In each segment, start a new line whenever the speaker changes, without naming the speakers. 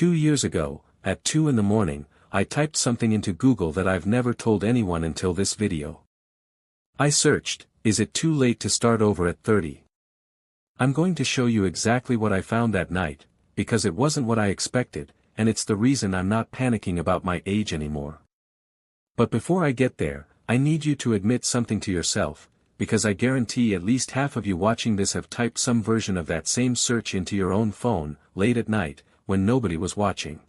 2 years ago, at 2 in the morning, I typed something into Google that I've never told anyone until this video. I searched, is it too late to start over at 30? I'm going to show you exactly what I found that night, because it wasn't what I expected, and it's the reason I'm not panicking about my age anymore. But before I get there, I need you to admit something to yourself, because I guarantee at least half of you watching this have typed some version of that same search into your own phone, late at night, when nobody was watching.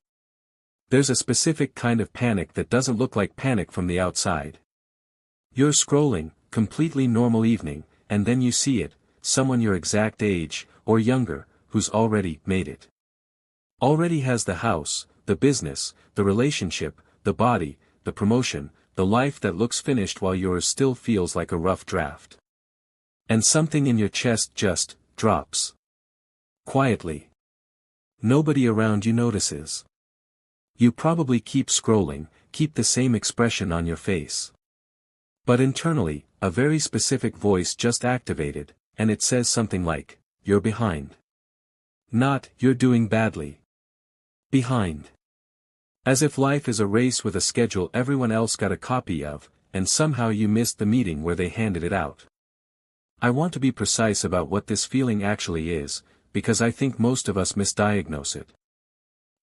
There's a specific kind of panic that doesn't look like panic from the outside. You're scrolling, completely normal evening, and then you see it, someone your exact age, or younger, who's already made it. Already has the house, the business, the relationship, the body, the promotion, the life that looks finished while yours still feels like a rough draft. And something in your chest just drops. Quietly. Nobody around you notices. You probably keep scrolling, keep the same expression on your face. But internally, a very specific voice just activated, and it says something like, you're behind. Not, you're doing badly. Behind. As if life is a race with a schedule everyone else got a copy of, and somehow you missed the meeting where they handed it out. I want to be precise about what this feeling actually is, because I think most of us misdiagnose it.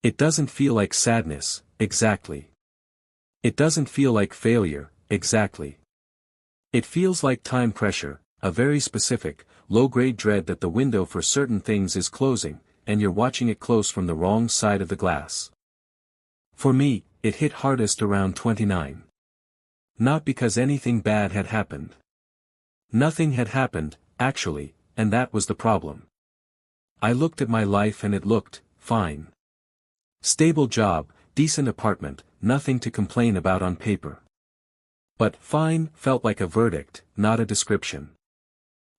It doesn't feel like sadness, exactly. It doesn't feel like failure, exactly. It feels like time pressure, a very specific, low-grade dread that the window for certain things is closing, and you're watching it close from the wrong side of the glass. For me, it hit hardest around 29. Not because anything bad had happened. Nothing had happened, actually, and that was the problem. I looked at my life and it looked fine. Stable job, decent apartment, nothing to complain about on paper. But fine felt like a verdict, not a description.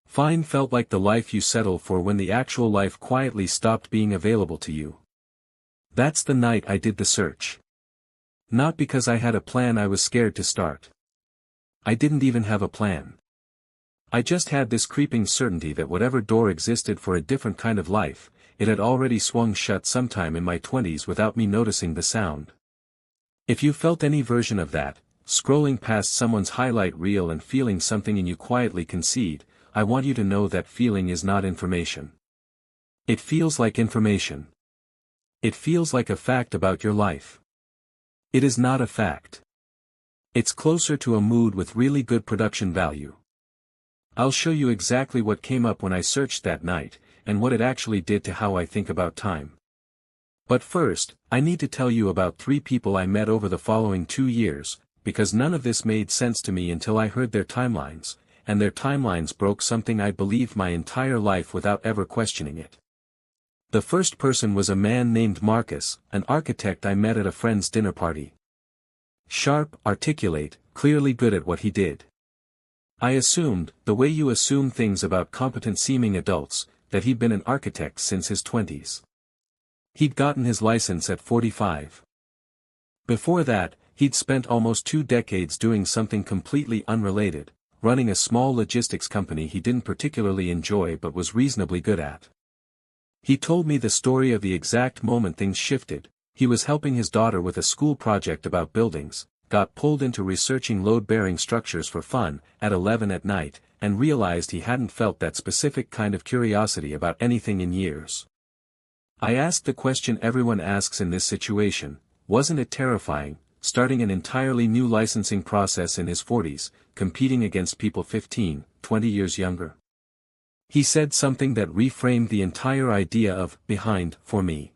Fine felt like the life you settle for when the actual life quietly stopped being available to you. That's the night I did the search. Not because I had a plan, I was scared to start. I didn't even have a plan. I just had this creeping certainty that whatever door existed for a different kind of life, it had already swung shut sometime in my 20s without me noticing the sound. If you felt any version of that, scrolling past someone's highlight reel and feeling something in you quietly concede, I want you to know that feeling is not information. It feels like information. It feels like a fact about your life. It is not a fact. It's closer to a mood with really good production value. I'll show you exactly what came up when I searched that night, and what it actually did to how I think about time. But first, I need to tell you about 3 people I met over the following 2 years, because none of this made sense to me until I heard their timelines, and their timelines broke something I'd believed my entire life without ever questioning it. The first person was a man named Marcus, an architect I met at a friend's dinner party. Sharp, articulate, clearly good at what he did. I assumed, the way you assume things about competent-seeming adults, that he'd been an architect since his 20s. He'd gotten his license at 45. Before that, he'd spent almost 2 decades doing something completely unrelated, running a small logistics company he didn't particularly enjoy but was reasonably good at. He told me the story of the exact moment things shifted. He was helping his daughter with a school project about buildings, got pulled into researching load-bearing structures for fun, at 11 at night, and realized he hadn't felt that specific kind of curiosity about anything in years. I asked the question everyone asks in this situation, wasn't it terrifying, starting an entirely new licensing process in his 40s, competing against people 15, 20 years younger? He said something that reframed the entire idea of behind for me.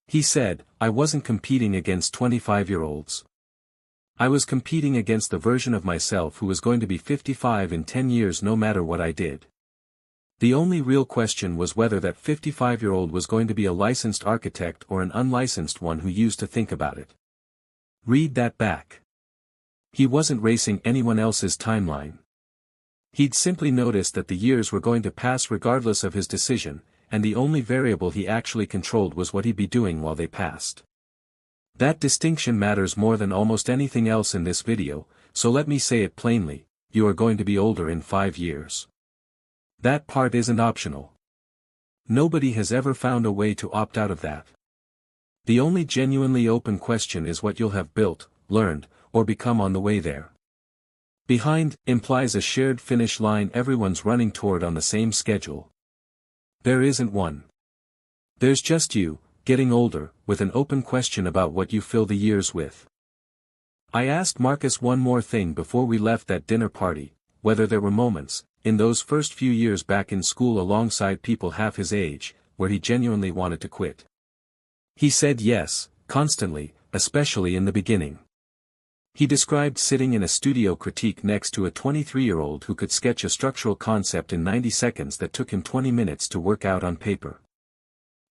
He said, I wasn't competing against 25-year-olds. I was competing against the version of myself who was going to be 55 in 10 years no matter what I did. The only real question was whether that 55-year-old was going to be a licensed architect or an unlicensed one who used to think about it. Read that back. He wasn't racing anyone else's timeline. He'd simply noticed that the years were going to pass regardless of his decision, and the only variable he actually controlled was what he'd be doing while they passed. That distinction matters more than almost anything else in this video, so let me say it plainly, you are going to be older in 5 years. That part isn't optional. Nobody has ever found a way to opt out of that. The only genuinely open question is what you'll have built, learned, or become on the way there. Behind implies a shared finish line everyone's running toward on the same schedule. There isn't one. There's just you, getting older, with an open question about what you fill the years with. I asked Marcus one more thing before we left that dinner party, whether there were moments, in those first few years back in school alongside people half his age, where he genuinely wanted to quit. He said yes, constantly, especially in the beginning. He described sitting in a studio critique next to a 23-year-old who could sketch a structural concept in 90 seconds that took him 20 minutes to work out on paper.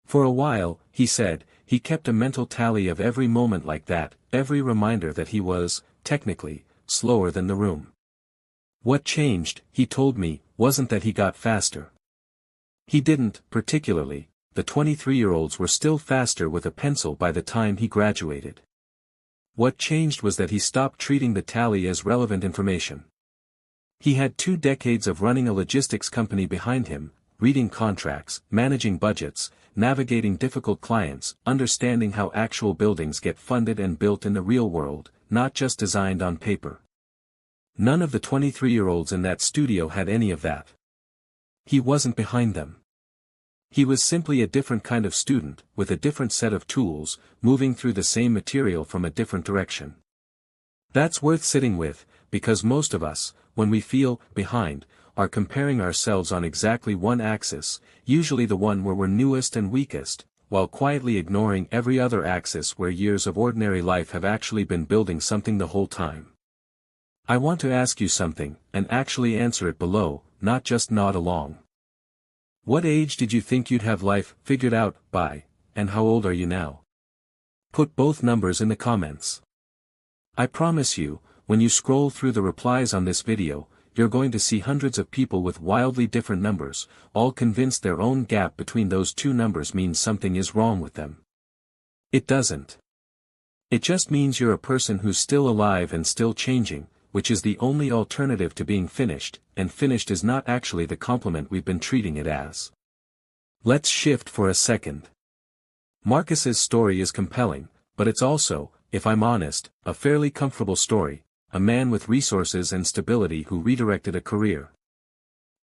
For a while, he said, he kept a mental tally of every moment like that, every reminder that he was, technically, slower than the room. What changed, he told me, wasn't that he got faster. He didn't, particularly, the 23-year-olds were still faster with a pencil by the time he graduated. What changed was that he stopped treating the tally as relevant information. He had 2 decades of running a logistics company behind him, reading contracts, managing budgets, navigating difficult clients, understanding how actual buildings get funded and built in the real world, not just designed on paper. None of the 23-year-olds in that studio had any of that. He wasn't behind them. He was simply a different kind of student, with a different set of tools, moving through the same material from a different direction. That's worth sitting with, because most of us, when we feel behind, are comparing ourselves on exactly one axis, usually the one where we're newest and weakest, while quietly ignoring every other axis where years of ordinary life have actually been building something the whole time. I want to ask you something, and actually answer it below, not just nod along. What age did you think you'd have life figured out by, and how old are you now? Put both numbers in the comments. I promise you, when you scroll through the replies on this video, you're going to see hundreds of people with wildly different numbers, all convinced their own gap between those 2 numbers means something is wrong with them. It doesn't. It just means you're a person who's still alive and still changing, which is the only alternative to being finished, and finished is not actually the compliment we've been treating it as. Let's shift for a second. Marcus's story is compelling, but it's also, if I'm honest, a fairly comfortable story, a man with resources and stability who redirected a career.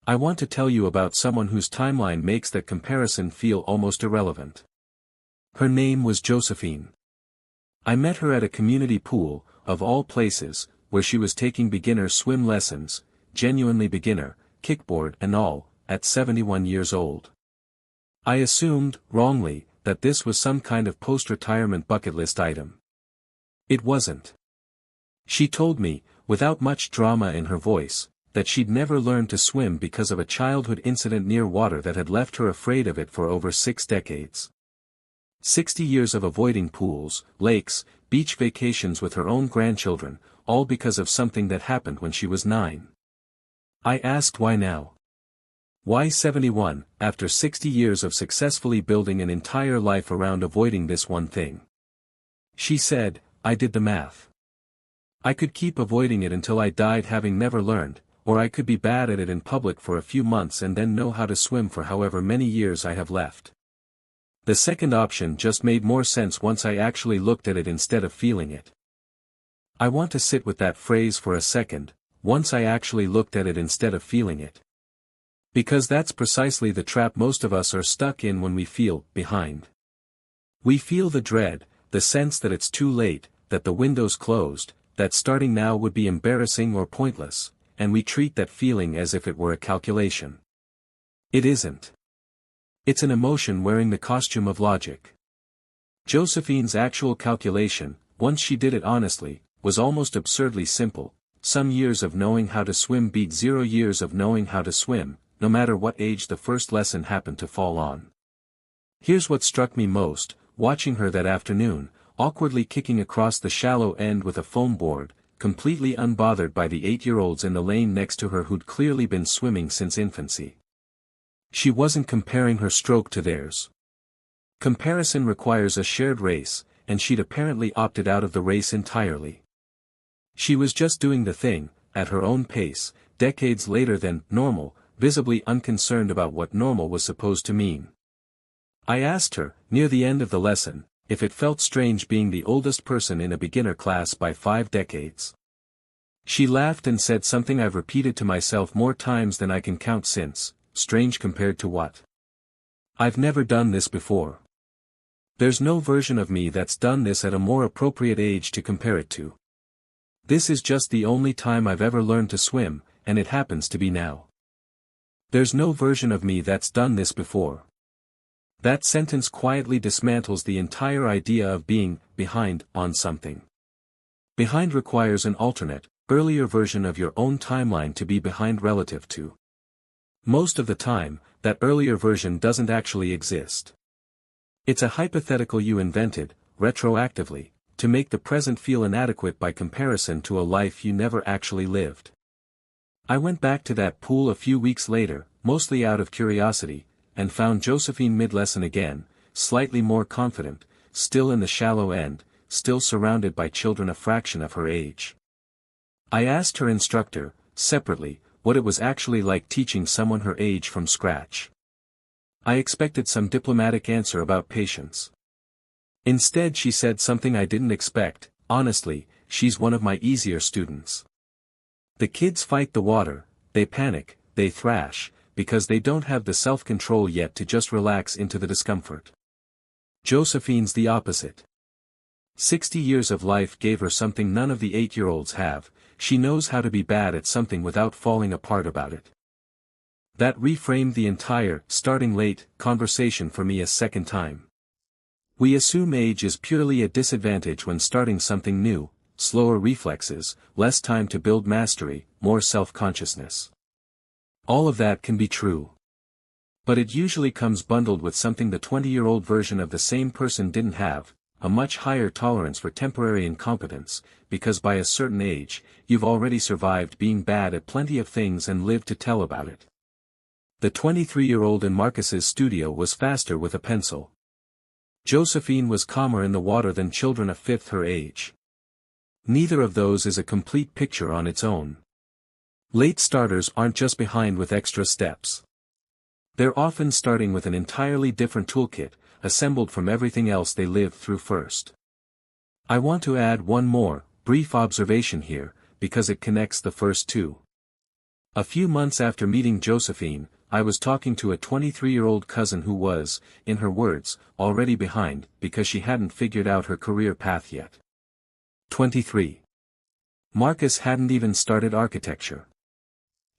I want to tell you about someone whose timeline makes that comparison feel almost irrelevant. Her name was Josephine. I met her at a community pool, of all places, where she was taking beginner swim lessons, genuinely beginner, kickboard and all, at 71 years old. I assumed, wrongly, that this was some kind of post-retirement bucket list item. It wasn't. She told me, without much drama in her voice, that she'd never learned to swim because of a childhood incident near water that had left her afraid of it for over 6 decades. 60 years of avoiding pools, lakes, beach vacations with her own grandchildren, all because of something that happened when she was 9. I asked why now. Why 71, after 60 years of successfully building an entire life around avoiding this one thing? She said, I did the math. I could keep avoiding it until I died having never learned, or I could be bad at it in public for a few months and then know how to swim for however many years I have left. The second option just made more sense once I actually looked at it instead of feeling it. I want to sit with that phrase for a second, once I actually looked at it instead of feeling it. Because that's precisely the trap most of us are stuck in when we feel behind. We feel the dread, the sense that it's too late, that the window's closed, that starting now would be embarrassing or pointless, and we treat that feeling as if it were a calculation. It isn't. It's an emotion wearing the costume of logic. Josephine's actual calculation, once she did it honestly, was almost absurdly simple. Some years of knowing how to swim beat 0 years of knowing how to swim, no matter what age the first lesson happened to fall on. Here's what struck me most, watching her that afternoon, awkwardly kicking across the shallow end with a foam board, completely unbothered by the 8-year-olds in the lane next to her who'd clearly been swimming since infancy. She wasn't comparing her stroke to theirs. Comparison requires a shared race, and she'd apparently opted out of the race entirely. She was just doing the thing, at her own pace, decades later than normal, visibly unconcerned about what normal was supposed to mean. I asked her, near the end of the lesson, if it felt strange being the oldest person in a beginner class by 5 decades. She laughed and said something I've repeated to myself more times than I can count since, strange compared to what? I've never done this before. There's no version of me that's done this at a more appropriate age to compare it to. This is just the only time I've ever learned to swim, and it happens to be now. There's no version of me that's done this before. That sentence quietly dismantles the entire idea of being behind on something. Behind requires an alternate, earlier version of your own timeline to be behind relative to. Most of the time, that earlier version doesn't actually exist. It's a hypothetical you invented, retroactively, to make the present feel inadequate by comparison to a life you never actually lived. I went back to that pool a few weeks later, mostly out of curiosity, and found Josephine mid-lesson again, slightly more confident, still in the shallow end, still surrounded by children a fraction of her age. I asked her instructor, separately, what it was actually like teaching someone her age from scratch. I expected some diplomatic answer about patience. Instead she said something I didn't expect, honestly, she's one of my easier students. The kids fight the water, they panic, they thrash, because they don't have the self-control yet to just relax into the discomfort. Josephine's the opposite. 60 years of life gave her something none of the 8-year-olds have, she knows how to be bad at something without falling apart about it. That reframed the entire, starting late, conversation for me a second time. We assume age is purely a disadvantage when starting something new, slower reflexes, less time to build mastery, more self-consciousness. All of that can be true. But it usually comes bundled with something the 20-year-old version of the same person didn't have, a much higher tolerance for temporary incompetence, because by a certain age, you've already survived being bad at plenty of things and lived to tell about it. The 23-year-old in Marcus's studio was faster with a pencil. Josephine was calmer in the water than children a fifth her age. Neither of those is a complete picture on its own. Late starters aren't just behind with extra steps. They're often starting with an entirely different toolkit, assembled from everything else they lived through first. I want to add one more, brief observation here, because it connects the first two. A few months after meeting Josephine, I was talking to a 23-year-old cousin who was, in her words, already behind, because she hadn't figured out her career path yet. 23. Marcus hadn't even started architecture.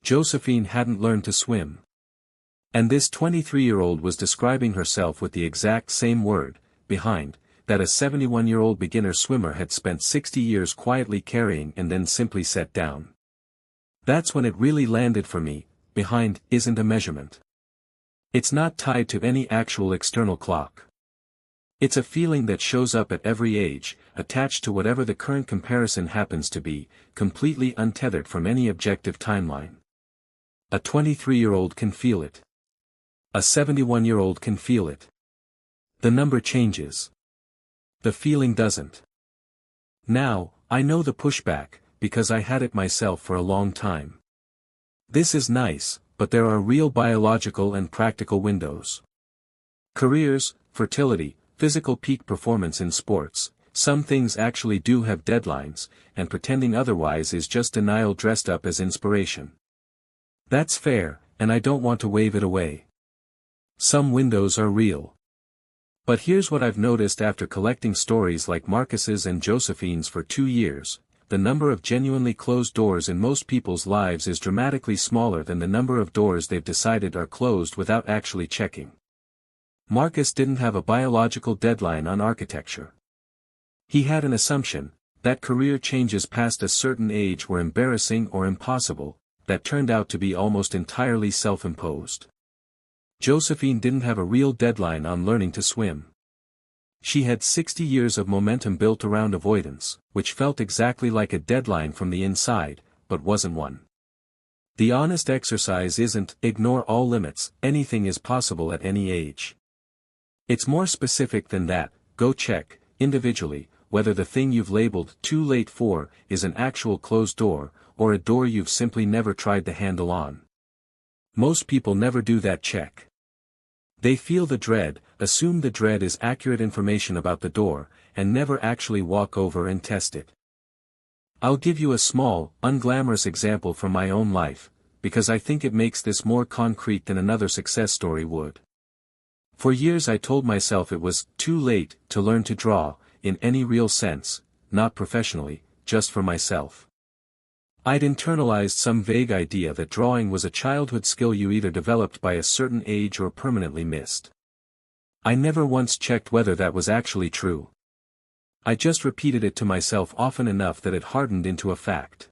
Josephine hadn't learned to swim. And this 23-year-old was describing herself with the exact same word, behind, that a 71-year-old beginner swimmer had spent 60 years quietly carrying and then simply set down. That's when it really landed for me. Behind isn't a measurement. It's not tied to any actual external clock. It's a feeling that shows up at every age, attached to whatever the current comparison happens to be, completely untethered from any objective timeline. A 23-year-old can feel it. A 71-year-old can feel it. The number changes. The feeling doesn't. Now, I know the pushback, because I had it myself for a long time. This is nice, but there are real biological and practical windows. Careers, fertility, physical peak performance in sports, some things actually do have deadlines, and pretending otherwise is just denial dressed up as inspiration. That's fair, and I don't want to wave it away. Some windows are real. But here's what I've noticed after collecting stories like Marcus's and Josephine's for 2 years. The number of genuinely closed doors in most people's lives is dramatically smaller than the number of doors they've decided are closed without actually checking. Marcus didn't have a biological deadline on architecture. He had an assumption, that career changes past a certain age were embarrassing or impossible, that turned out to be almost entirely self-imposed. Josephine didn't have a real deadline on learning to swim. She had 60 years of momentum built around avoidance, which felt exactly like a deadline from the inside, but wasn't one. The honest exercise isn't, ignore all limits, anything is possible at any age. It's more specific than that, go check, individually, whether the thing you've labeled too late for, is an actual closed door, or a door you've simply never tried the handle on. Most people never do that check. They feel the dread, assume the dread is accurate information about the door, and never actually walk over and test it. I'll give you a small, unglamorous example from my own life, because I think it makes this more concrete than another success story would. For years I told myself it was too late to learn to draw, in any real sense, not professionally, just for myself. I'd internalized some vague idea that drawing was a childhood skill you either developed by a certain age or permanently missed. I never once checked whether that was actually true. I just repeated it to myself often enough that it hardened into a fact.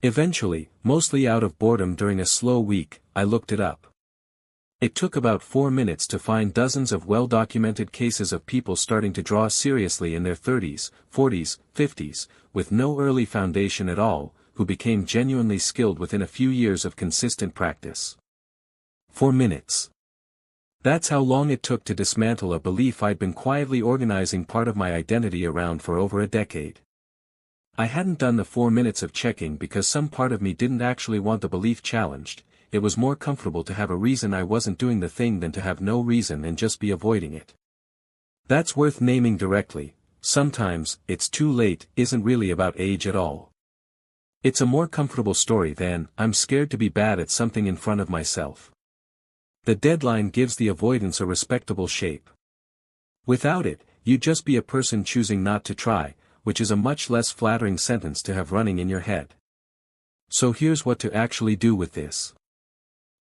Eventually, mostly out of boredom during a slow week, I looked it up. It took about 4 minutes to find dozens of well-documented cases of people starting to draw seriously in their 30s, 40s, 50s, with no early foundation at all, who became genuinely skilled within a few years of consistent practice. 4 minutes. That's how long it took to dismantle a belief I'd been quietly organizing part of my identity around for over a decade. I hadn't done the 4 minutes of checking because some part of me didn't actually want the belief challenged. It was more comfortable to have a reason I wasn't doing the thing than to have no reason and just be avoiding it. That's worth naming directly. Sometimes, it's too late isn't really about age at all. It's a more comfortable story than, I'm scared to be bad at something in front of myself. The deadline gives the avoidance a respectable shape. Without it, you'd just be a person choosing not to try, which is a much less flattering sentence to have running in your head. So here's what to actually do with this.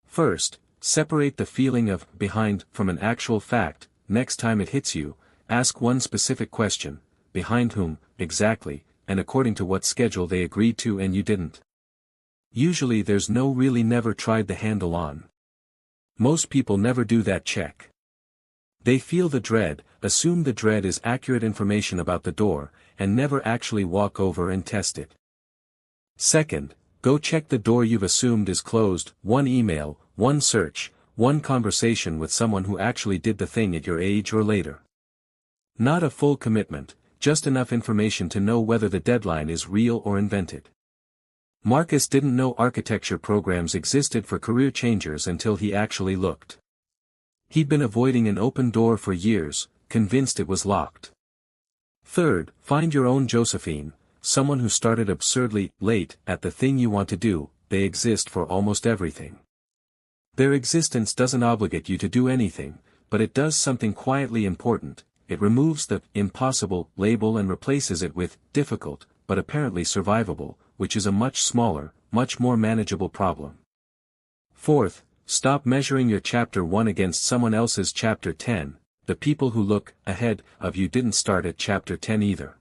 First, separate the feeling of behind from an actual fact. Next time it hits you, ask one specific question: behind whom, exactly, and according to what schedule they agreed to and you didn't. Usually there's no really never tried the handle on. Most people never do that check. They feel the dread, assume the dread is accurate information about the door, and never actually walk over and test it. Second, go check the door you've assumed is closed. One email, one search, one conversation with someone who actually did the thing at your age or later. Not a full commitment, just enough information to know whether the deadline is real or invented. Marcus didn't know architecture programs existed for career changers until he actually looked. He'd been avoiding an open door for years, convinced it was locked. Third, find your own Josephine, someone who started absurdly late at the thing you want to do. They exist for almost everything. Their existence doesn't obligate you to do anything, but it does something quietly important. It removes the impossible label and replaces it with difficult, but apparently survivable, which is a much smaller, much more manageable problem. Fourth, stop measuring your chapter 1 against someone else's chapter 10. The people who look ahead of you didn't start at chapter 10 either.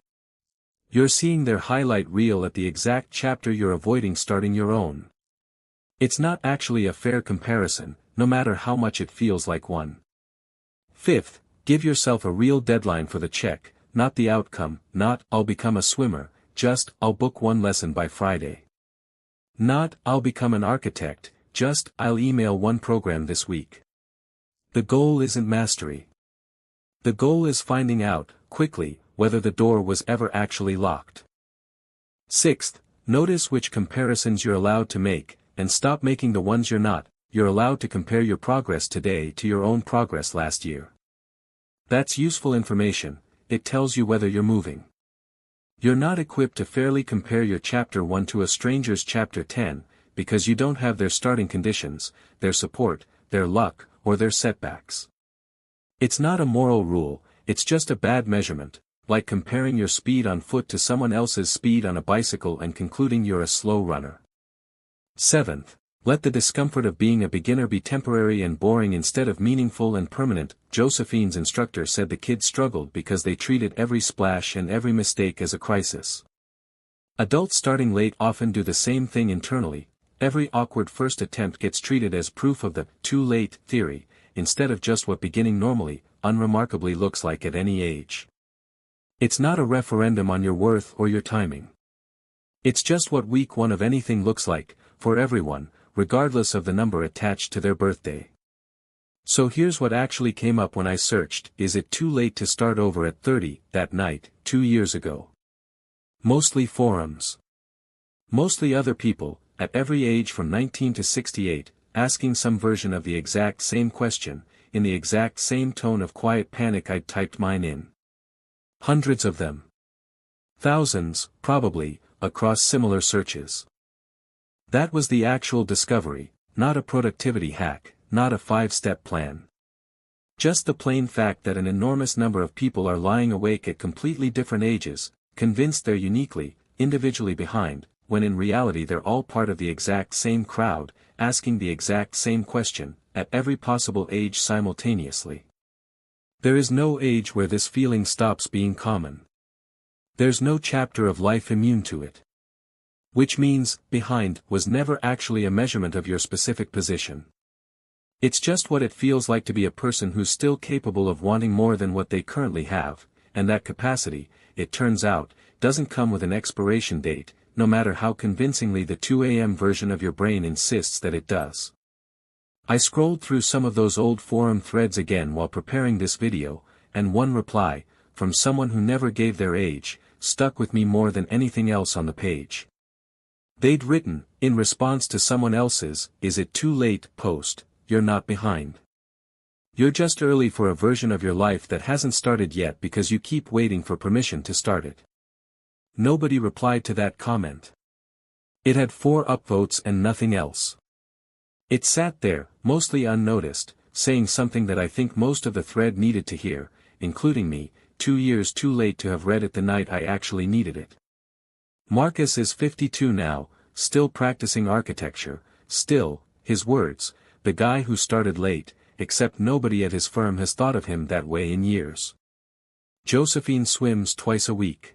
You're seeing their highlight reel at the exact chapter you're avoiding starting your own. It's not actually a fair comparison, no matter how much it feels like one. Fifth, give yourself a real deadline for the check, not the outcome, not, I'll become a swimmer, just, I'll book one lesson by Friday. Not, I'll become an architect, just, I'll email one program this week. The goal isn't mastery. The goal is finding out, quickly, whether the door was ever actually locked. Sixth, notice which comparisons you're allowed to make, and stop making the ones you're not. You're allowed to compare your progress today to your own progress last year. That's useful information. It tells you whether you're moving. You're not equipped to fairly compare your chapter 1 to a stranger's chapter 10, because you don't have their starting conditions, their support, their luck, or their setbacks. It's not a moral rule, it's just a bad measurement, like comparing your speed on foot to someone else's speed on a bicycle and concluding you're a slow runner. Seventh, let the discomfort of being a beginner be temporary and boring instead of meaningful and permanent. Josephine's instructor said the kids struggled because they treated every splash and every mistake as a crisis. Adults starting late often do the same thing internally. Every awkward first attempt gets treated as proof of the too late theory, instead of just what beginning normally, unremarkably looks like at any age. It's not a referendum on your worth or your timing. It's just what week 1 of anything looks like, for everyone, regardless of the number attached to their birthday. So here's what actually came up when I searched: is it too late to start over at 30, that night, 2 years ago? Mostly forums. Mostly other people, at every age from 19 to 68, asking some version of the exact same question: in the exact same tone of quiet panic I'd typed mine in. Hundreds of them. Thousands, probably, across similar searches. That was the actual discovery, not a productivity hack, not a 5-step plan. Just the plain fact that an enormous number of people are lying awake at completely different ages, convinced they're uniquely, individually behind, when in reality they're all part of the exact same crowd, asking the exact same question, at every possible age simultaneously. There is no age where this feeling stops being common. There's no chapter of life immune to it. Which means, behind was never actually a measurement of your specific position. It's just what it feels like to be a person who's still capable of wanting more than what they currently have, and that capacity, it turns out, doesn't come with an expiration date, no matter how convincingly the 2 a.m. version of your brain insists that it does. I scrolled through some of those old forum threads again while preparing this video, and one reply, from someone who never gave their age, stuck with me more than anything else on the page. They'd written, in response to someone else's "Is it too late?" post, "You're not behind. You're just early for a version of your life that hasn't started yet because you keep waiting for permission to start it." Nobody replied to that comment. It had 4 upvotes and nothing else. It sat there, mostly unnoticed, saying something that I think most of the thread needed to hear, including me, 2 years too late to have read it the night I actually needed it. Marcus is 52 now, still practicing architecture, still, his words, the guy who started late, except nobody at his firm has thought of him that way in years. Josephine swims twice a week.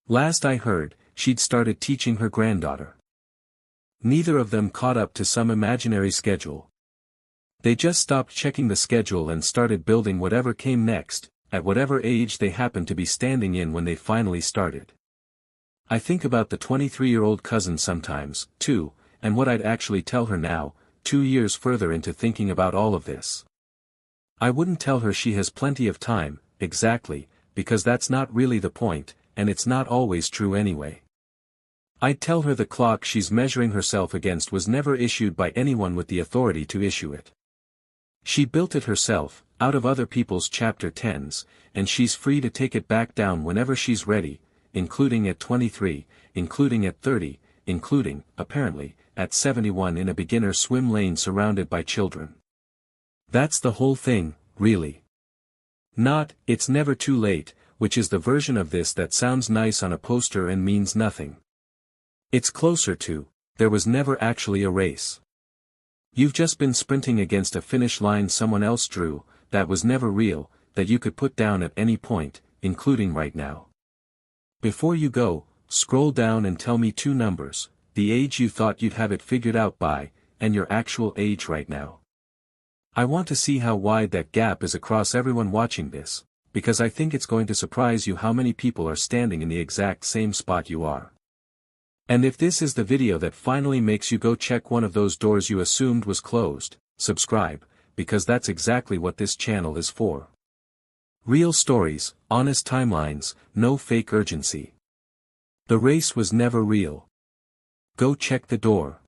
Last I heard, she'd started teaching her granddaughter. Neither of them caught up to some imaginary schedule. They just stopped checking the schedule and started building whatever came next, at whatever age they happened to be standing in when they finally started. I think about the 23-year-old cousin sometimes, too, and what I'd actually tell her now, 2 years further into thinking about all of this. I wouldn't tell her she has plenty of time, exactly, because that's not really the point, and it's not always true anyway. I'd tell her the clock she's measuring herself against was never issued by anyone with the authority to issue it. She built it herself, out of other people's chapter 10s, and she's free to take it back down whenever she's ready, including at 23, including at 30, including, apparently, at 71 in a beginner swim lane surrounded by children. That's the whole thing, really. Not, "It's never too late," which is the version of this that sounds nice on a poster and means nothing. It's closer to, "There was never actually a race. You've just been sprinting against a finish line someone else drew, that was never real, that you could put down at any point, including right now." Before you go, scroll down and tell me 2 numbers, the age you thought you'd have it figured out by, and your actual age right now. I want to see how wide that gap is across everyone watching this, because I think it's going to surprise you how many people are standing in the exact same spot you are. And if this is the video that finally makes you go check one of those doors you assumed was closed, subscribe, because that's exactly what this channel is for. Real stories, honest timelines, no fake urgency. The race was never real. Go check the door.